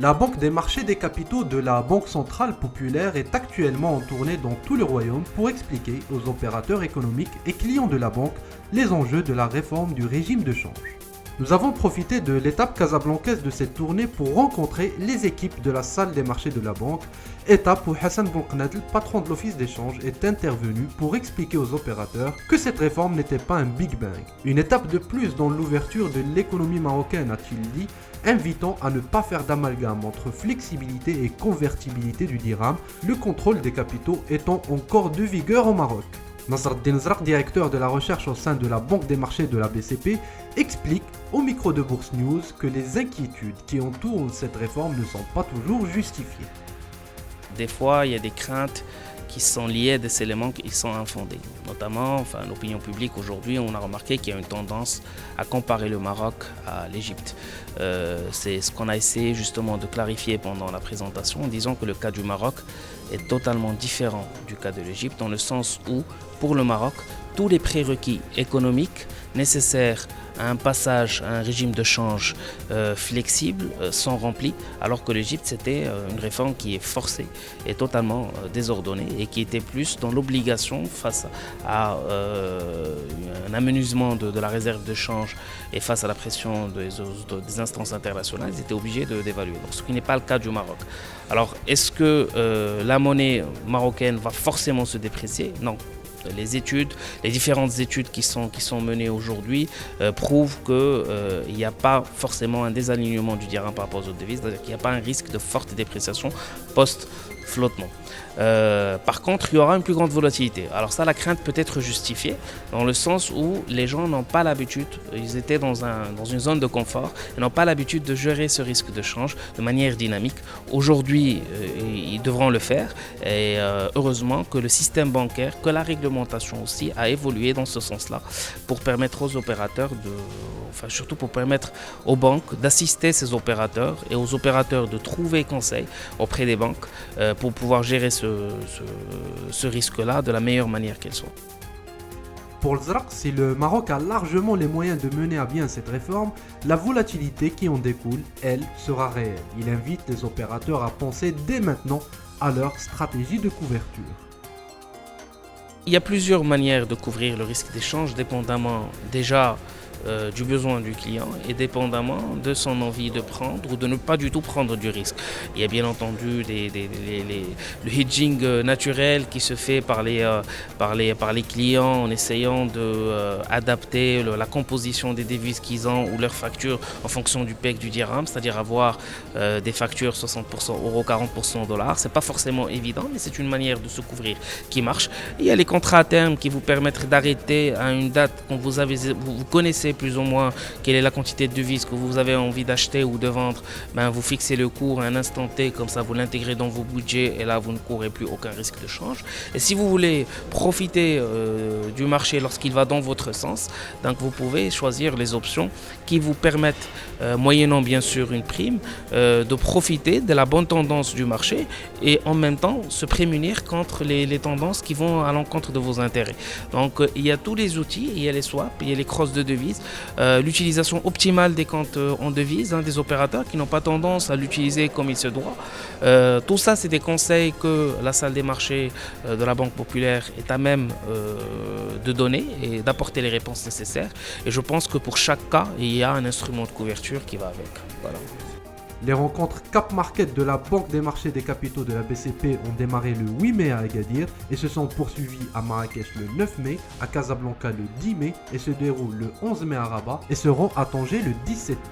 La Banque des marchés des capitaux de la Banque centrale populaire est actuellement en tournée dans tout le royaume pour expliquer aux opérateurs économiques et clients de la banque les enjeux de la réforme du régime de change. Nous avons profité de l'étape casablancaise de cette tournée pour rencontrer les équipes de la salle des marchés de la banque, étape où Hassan Bouknadl, patron de l'office d'échange, est intervenu pour expliquer aux opérateurs que cette réforme n'était pas un Big Bang. Une étape de plus dans l'ouverture de l'économie marocaine, a-t-il dit, invitant à ne pas faire d'amalgame entre flexibilité et convertibilité du dirham, le contrôle des capitaux étant encore de vigueur au Maroc. Nasr Eddine Zraq, directeur de la recherche au sein de la Banque des marchés de la BCP, explique au micro de Bourse News que les inquiétudes qui entourent cette réforme ne sont pas toujours justifiées. Des fois, il y a des craintes qui sont liées à des éléments qui sont infondés. Notamment, l'opinion publique aujourd'hui, on a remarqué qu'il y a une tendance à comparer le Maroc à l'Égypte. C'est ce qu'on a essayé justement de clarifier pendant la présentation en disant que le cas du Maroc est totalement différent du cas de l'Égypte dans le sens où, pour le Maroc, tous les prérequis économiques nécessaires à un passage à un régime de change flexible sont remplis, alors que l'Égypte, c'était une réforme qui est forcée et totalement désordonnée et qui était plus dans l'obligation face à un amenuisement de la réserve de change et face à la pression des instances internationales, ils étaient obligés d'évaluer, ce qui n'est pas le cas du Maroc. Alors, est-ce que la monnaie marocaine va forcément se déprécier? Non. Les différentes études qui sont menées aujourd'hui prouvent qu'il n'y a pas forcément un désalignement du dirham par rapport aux autres devises, c'est-à-dire qu'il n'y a pas un risque de forte dépréciation post-flottement. Par contre, il y aura une plus grande volatilité. Alors ça, la crainte peut être justifiée dans le sens où les gens n'ont pas l'habitude, ils étaient dans une zone de confort, ils n'ont pas l'habitude de gérer ce risque de change de manière dynamique. Aujourd'hui, ils devront le faire et heureusement que le système bancaire, que la réglementation aussi a évolué dans ce sens-là pour permettre aux opérateurs surtout pour permettre aux banques d'assister ces opérateurs et aux opérateurs de trouver conseil auprès des banques pour pouvoir gérer ce risque-là de la meilleure manière qu'elle soit. Pour le Zraq, si le Maroc a largement les moyens de mener à bien cette réforme, la volatilité qui en découle, elle, sera réelle. Il invite les opérateurs à penser dès maintenant à leur stratégie de couverture. Il y a plusieurs manières de couvrir le risque d'échange, dépendamment déjà du besoin du client et dépendamment de son envie de prendre ou de ne pas du tout prendre du risque. Il y a bien entendu le hedging naturel qui se fait par les clients en essayant d'adapter la composition des devises qu'ils ont ou leurs factures en fonction du peg du dirham, c'est-à-dire avoir des factures 60% euros, 40% dollars. C'est pas forcément évident, mais c'est une manière de se couvrir qui marche. Il y a les contrats à terme qui vous permettent d'arrêter à une date quand vous connaissez plus ou moins quelle est la quantité de devises que vous avez envie d'acheter ou de vendre. Vous fixez le cours à un instant T, comme ça vous l'intégrez dans vos budgets et là vous ne courez plus aucun risque de change. Et si vous voulez profiter du marché lorsqu'il va dans votre sens, donc vous pouvez choisir les options qui vous permettent, moyennant bien sûr une prime, de profiter de la bonne tendance du marché et en même temps se prémunir contre les tendances qui vont à l'encontre de vos intérêts. Donc il y a tous les outils, il y a les swaps, il y a les crosses de devises, l'utilisation optimale des comptes en devises, des opérateurs qui n'ont pas tendance à l'utiliser comme il se doit. Tout ça, c'est des conseils que la salle des marchés de la Banque populaire est à même de donner et d'apporter les réponses nécessaires. Et je pense que pour chaque cas, il y a un instrument de couverture qui va avec. Voilà. Les rencontres Cap Market de la Banque des marchés des capitaux de la BCP ont démarré le 8 mai à Agadir et se sont poursuivies à Marrakech le 9 mai, à Casablanca le 10 mai et se déroulent le 11 mai à Rabat et seront à Tanger le 17 mai.